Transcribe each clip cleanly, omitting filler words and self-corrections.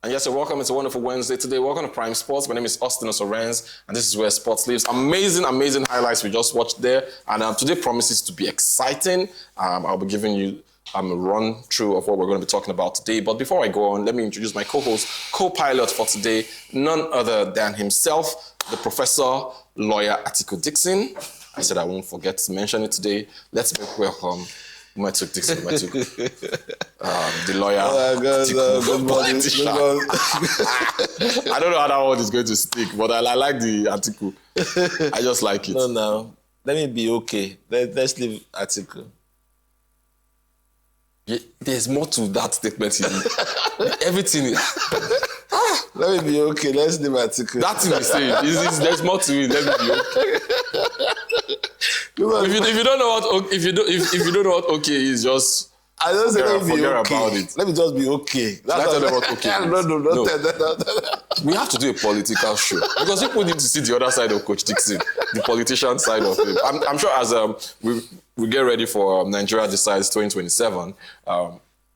And yes, you're welcome. It's a wonderful Wednesday today. Welcome to Prime Sports. My name is Austin Osorens, and this is where sports lives. Amazing highlights we just watched there. And today promises to be exciting. I'll be giving you a run through of what we're going to be talking about today. But before I go on, let me introduce my co-host, co-pilot for today, none other than himself, the professor, lawyer Atiku Dixon. I said I won't forget to mention it today. Let's make welcome Matuk Dixon, the lawyer, Atiku, politician. I don't know how that word is going to stick, but I like the Atiku. I just like it. No. Let me be okay. Let's leave Atiku. Yeah, there's more to that statement. Everything is... Let me be okay. Let's leave Atiku. That thing he's saying, there's more to it. Let me be okay. If you don't know what okay is, just I don't say let me be forget okay. about it. Let me just be okay. That's what okay is. No. We have to do a political show because people need to see the other side of Coach Dixon, the politician side of him. I'm sure as we get ready for Nigeria Decides 2027,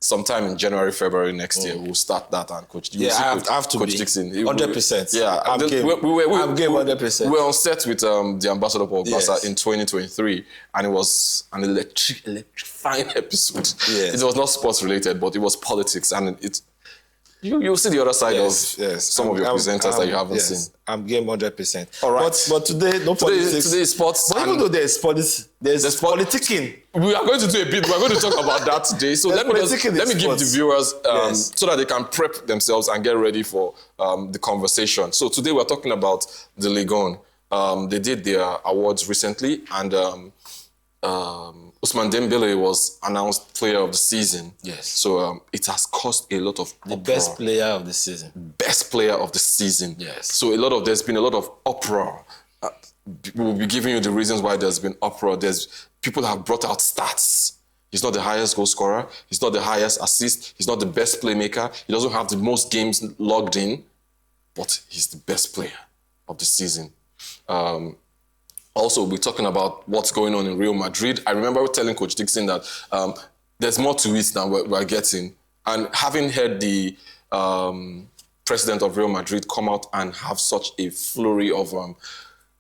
sometime in January, February next year, we'll start that and Coach. I have to Coach be Dixon. 100%. Yeah, I'm game. I'm game 100%. We were on set with the ambassador Paul Bassa in 2023, and it was an electrifying episode. Yes. It was not sports related, but it was politics, and you'll see the other side of some of your presenters that you haven't seen. I'm game 100%. All right. But today, no politics. Today is sports. But even though there's politicking. We are going to do a bit. We're going to talk about that today. So let me give the viewers so that they can prep themselves and get ready for the conversation. So today we're talking about the Ligue. They did their awards recently, and Ousmane Dembélé was announced player of the season. Yes. So it has caused a lot of uproar. Best player of the season. Best player of the season. Yes. So there's been a lot of uproar. We'll be giving you the reasons why there's been uproar. People have brought out stats. He's not the highest goal scorer. He's not the highest assist. He's not the best playmaker. He doesn't have the most games logged in, but he's the best player of the season. Also, we're talking about what's going on in Real Madrid. I remember telling Coach Dixon that there's more to it than we're getting. And having heard the president of Real Madrid come out and have such a flurry of...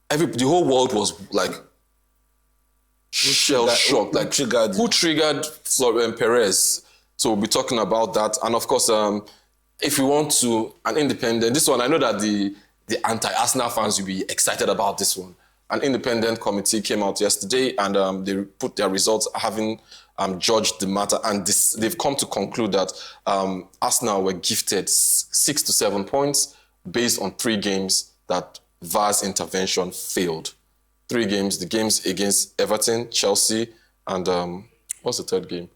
the whole world was like shell-shocked. Who triggered Perez? So we'll be talking about that. And of course, if you want to, an independent... This one, I know that the anti-Arsenal fans will be excited about this one. An independent committee came out yesterday and they put their results having judged the matter. And they've come to conclude that Arsenal were gifted 6 to 7 points based on 3 games that VAR's intervention failed. 3 games, the games against Everton, Chelsea, and what's the third game?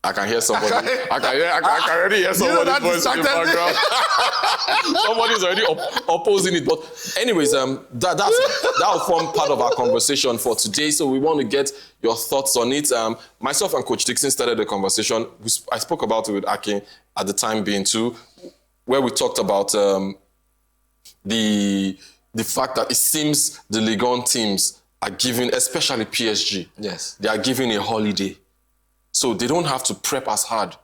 I can hear somebody. I can already hear somebody's voice in the background. Somebody's already opposing it. But anyways, that'll form part of our conversation for today. So we want to get your thoughts on it. Myself and Coach Dixon started the conversation. I spoke about it with Akin at the time being too, where we talked about the fact that it seems the Ligue 1 teams are giving, especially PSG, they are giving a holiday. So they don't have to prep as hard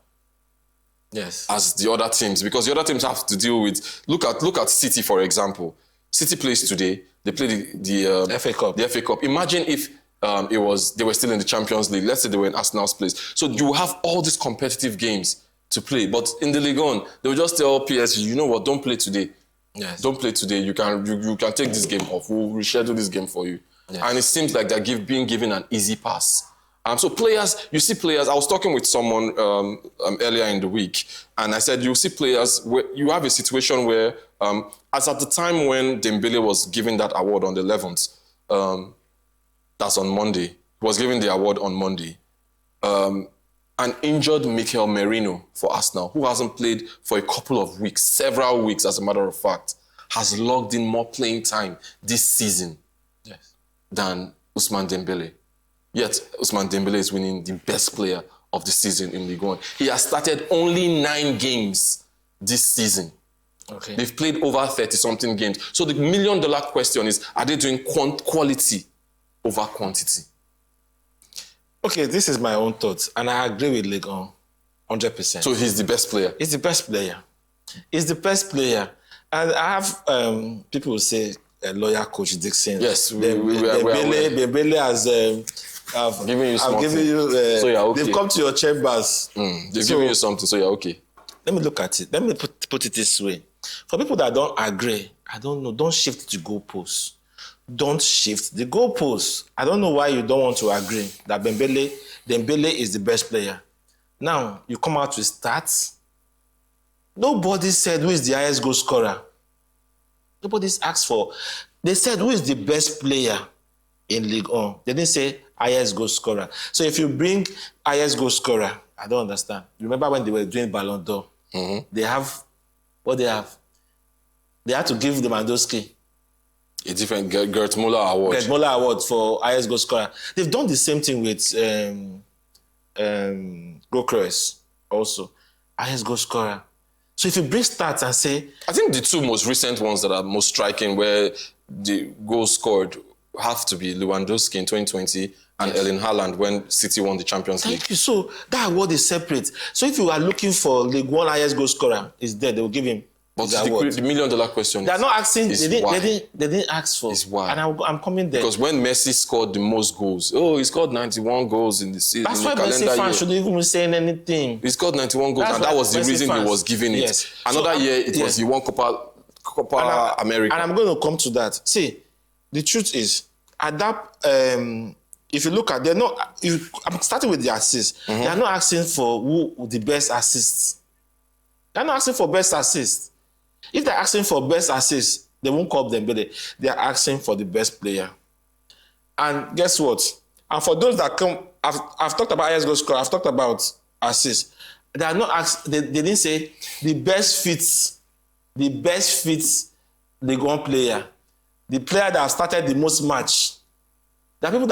as the other teams, because the other teams have to deal with... Look at City, for example. City plays today. They play the FA Cup. The FA Cup. Imagine if they were still in the Champions League. Let's say they were in Arsenal's place. So you have all these competitive games to play. But in the Ligue 1, they will just tell PSG, you know what, don't play today. Yes. Don't play today. You can take this game off. We'll reschedule this game for you. Yes. And it seems like they're being given an easy pass. So players, you see players, I was talking with someone earlier in the week, and I said, you see players, where you have a situation where, as at the time when Dembélé was given that award on the 11th, that's on Monday, he was given the award on Monday, an injured Mikel Merino for Arsenal, who hasn't played for a couple of weeks, several weeks as a matter of fact, has logged in more playing time this season than Ousmane Dembélé. Yet, Ousmane Dembélé is winning the best player of the season in Ligue 1. He has started only 9 games this season. Okay. They've played over 30-something games. So the million-dollar question is, are they doing quality over quantity? Okay, this is my own thoughts, and I agree with Ligue 1. 100%. So he's the best player. He's the best player. He's the best player. And I have people who say lawyer Coach Dixon. Yes, Dembélé has giving you something. So you're okay. They've come to your chambers. They've given you something, so you're okay. Let me look at it. Let me put it this way. For people that don't agree, I don't know, don't shift the goalposts. Don't shift the goalposts. I don't know why you don't want to agree that Dembélé is the best player. Now, you come out with stats. Nobody said who is the highest goal scorer. Nobody's asked for. They said who is the best player in Ligue 1. They didn't say highest goal scorer. So if you bring highest goal scorer, I don't understand. Remember when they were doing Ballon d'Or? They have, what they have? They had to give Lewandowski a different Gert Muller award. Gert Muller award for highest goal scorer. They've done the same thing with Gokres also. Highest goal scorer. So if you bring stats and say... I think the two most recent ones that are most striking where the goals scored have to be Lewandowski in 2020 and Erling Haaland when City won the Champions League. Thank you. So that award is separate. So if you are looking for League One highest goal scorer, is there, they will give him. But the million-dollar question they are not asking. They didn't ask for. Is why. And I'm coming there. Because when Messi scored the most goals, he scored 91 goals in the season. That's why Messi fans shouldn't even be saying anything. He scored 91 goals, and that was the reason he was giving it. Yes. Another year, it was he won Copa America. And I'm going to come to that. See, the truth is, at that, if you look at, I'm starting with the assists. They are not asking for who the best assists. They're not asking for best assists. If they're asking for best assists, they won't call them, but they are asking for the best player. And guess what? And for those that come, I've talked about highest goal scorer, I've talked about assists. They are not they didn't say the best fits League One player, the player that have started the most match. There are people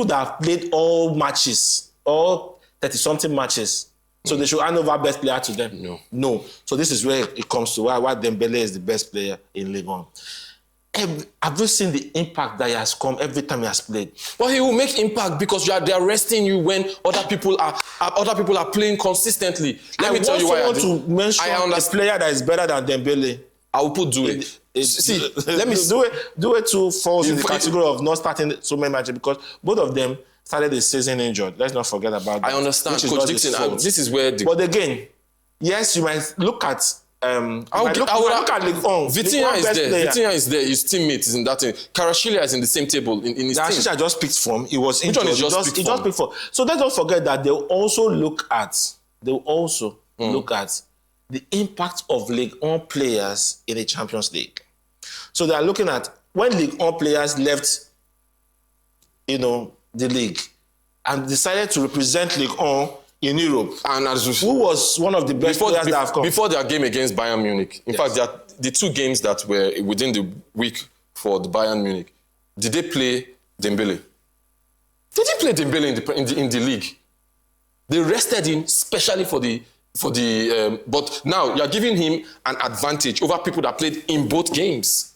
that have played all matches, all 30-something matches. So they should hand over best player to them. No. So this is where it comes to why Dembélé is the best player in Ligue 1. Have you seen the impact that he has come every time he has played? Well, he will make impact because they are resting you when other people are playing consistently. Let me tell you why. I want to mention a player that is better than Dembélé. I will put Due. See, let me Due too falls in the category of not starting so many matches because both of them started the season injured. Let's not forget about that. I understand, Coach Dixon. This is where But again, yes, you might look at I would look at Ligue 1. Vitinha is there. Vitinha is there. His teammate is in that team. Kvaratskhelia is in the same table in his team. Kvaratskhelia just picked form. He was injured. Which one is he just picked form. So let's not forget that they'll also look at the impact of Ligue 1 players in the Champions League. So they are looking at when Ligue 1 players left, the league and decided to represent Ligue 1 in Europe. And who was one of the best players that have come? Before their game against Bayern Munich. In fact, the two games that were within the week for the Bayern Munich, did they play Dembélé? They didn't play Dembélé in the league. They rested him specially for the but now you're giving him an advantage over people that played in both games.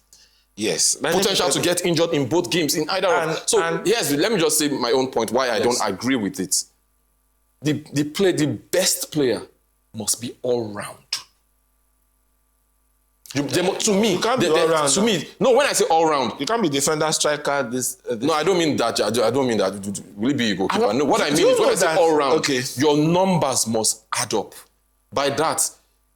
Yes. Potential to get injured in both games in either of. So yes, let me just say my own point why I don't agree with it. The best player must be all round. To me, when I say all round, you can't be defender, striker. No, I don't mean that. I don't mean that. Will it be a goalkeeper? No, what I mean is when I say all round, your numbers must add up. By that,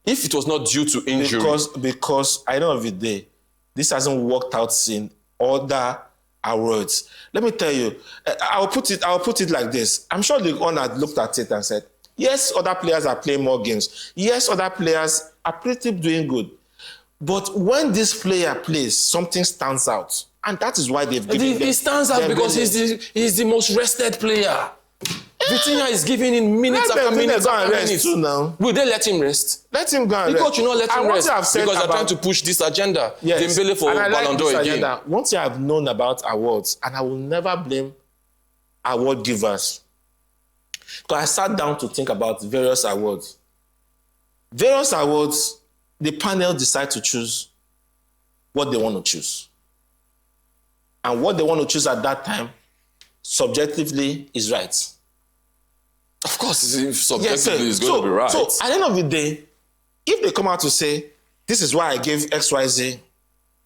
if it was not due to injury, because I know of the day, this hasn't worked out in other awards. Let me tell you, I'll put it like this. I'm sure Ligue 1 had looked at it and said, yes, other players are playing more games. Yes, other players are pretty doing good. But when this player plays, something stands out. And that is why they've given him. He stands out because he's the most rested player. Vitinha is giving in minutes after minutes after minutes. Now. Will they let him rest? Let him go and rest. The coach will not let him rest because they're trying to push this agenda. Yes. Dembélé for Ballon d'Or again. Once you have known about awards, and I will never blame award givers, because I sat down to think about various awards. Various awards, the panel decide to choose what they want to choose. And what they want to choose at that time, subjectively, is right. Of course, if subjectively it's going to be right. So at the end of the day, if they come out to say, this is why I gave XYZ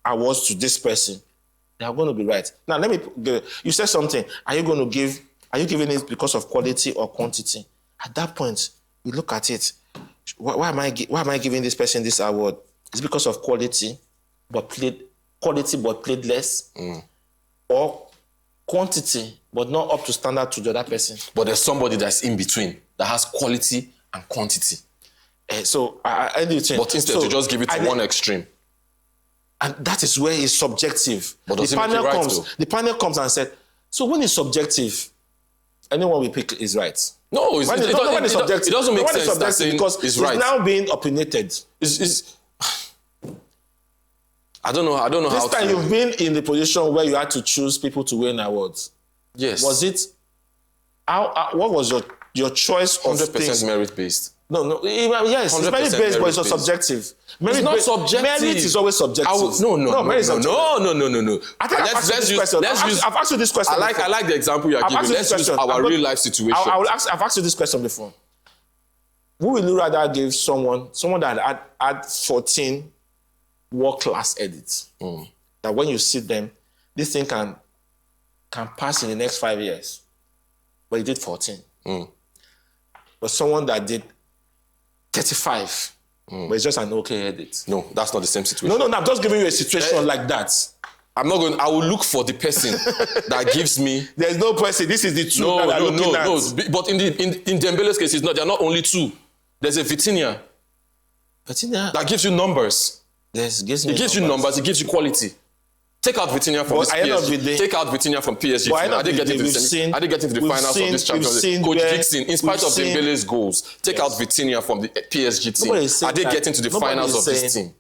awards to this person, they are going to be right. Now, you said something. Are you giving it because of quality or quantity? At that point, you look at it. Why am I giving this person this award? It's because of quality, but played less, or quantity, but not up to standard to the other person. But there's somebody that's in between that has quality and quantity. So I do think. But instead, you just give it to one extreme. And that is where it's subjective. But does it make it right, though? The panel comes and said, so when it's subjective, anyone we pick is right. No, it doesn't make sense that saying because it's right. It's now being opinionated. I don't know how to... This time you've been in the position where you had to choose people to win awards. Yes. Was it... what was your choice of 100% merit-based. No. Yes, it's merit-based, but it's subjective. It's not subjective. Merit is always subjective. No. I think I've asked you this question. I like the example you're giving. Let's use our real-life situation. I've asked you this question before. Who will you rather give someone that had 14 world-class edits? That when you see them, this thing can pass in the next 5 years. But he did 14. But someone that did 35, but it's just an okay edit. No, that's not the same situation. No, I'm just giving you a situation like that. I will look for the person that gives me... There's no person. This is the two that I'm looking at. No. But in Dembele's case, they're not only two. There's a Vitinha. That gives you numbers. It gives you numbers, it gives you quality. Take out Vitinha from this PSG. Take out Vitinha from PSG. I didn't get into the finals of this Champions League. Coach Dixon, in spite of Dembele's goals, take out Vitinha from the PSG team. I didn't get into the finals of this team.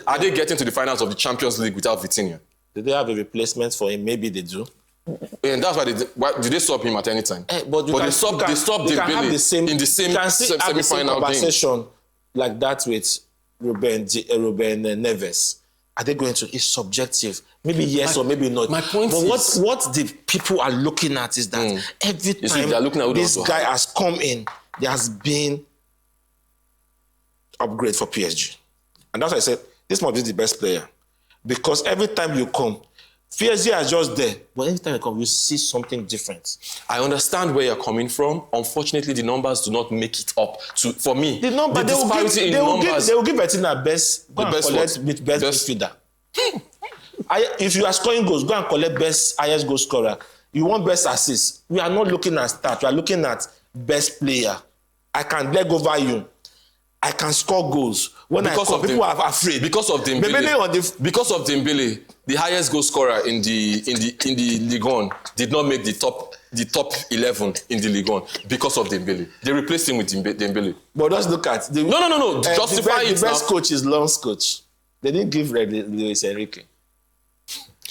I didn't get into the finals of the Champions League without Vitinha. Did they have a replacement for him? Maybe they do. And that's why did they stop him at any time? But they stopped Dembele in the same semi-final conversation like that with Ruben Neves. Are they going to? It's subjective. Maybe yes or maybe not. My point is... what the people are looking at is that every time this guy has come in, there has been upgrade for PSG. And that's why I said, this must be the best player. Because every time you come, PSG is just there. But every time you come, you see something different. I understand where you're coming from. Unfortunately, the numbers do not make it up. For me, they will give Betina best midfielder. If you are scoring goals, go and collect highest goal scorer. You want best assist. We are not looking at stats. We are looking at best player. I can leg over you. I can score goals. People are afraid. Because of Dembele, the highest goal scorer in the Ligue 1 did not make the top 11 in the Ligue 1 because of Dembele. They replaced him with Dembele. But just look at no. Justify it. The best coach is Lens coach. They didn't give Luis Enrique.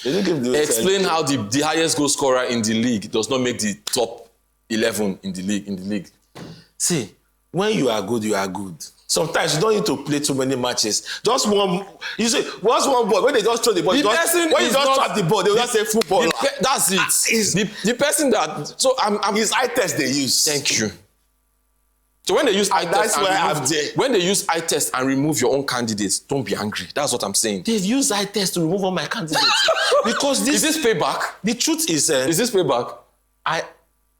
Explain how the highest goal scorer in the league does not make the top 11 in the league. See, when you are good, you are good. Sometimes you don't need to play too many matches. Just one. You see, once one ball. When they just throw the ball, when you just trap the ball, they will just say football. That's it. The person that. So it's eye test they use. Thank you. So when they use eye test and remove your own candidates, don't be angry. That's what I'm saying. They've used eye test to remove all my candidates because is this payback? The truth is this payback?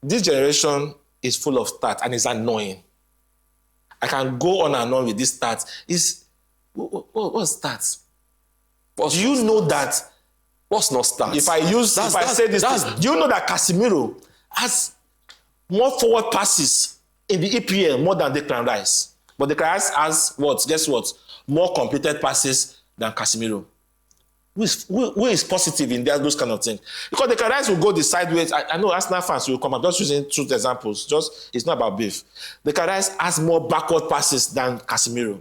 This generation is full of stats and it's annoying. I can go on and on with this stats. What's stats? Do you know that? What's not stats? If I say this, do you know that Casemiro has more forward passes in the EPL more than Declan Rice? But Declan Rice has what? Guess what? More completed passes than Casemiro. Who is positive in those kind of things? Because Declan Rice will go the sideways. I know Arsenal fans will come. I'm just using two examples. It's not about beef. Declan Rice has more backward passes than Casemiro.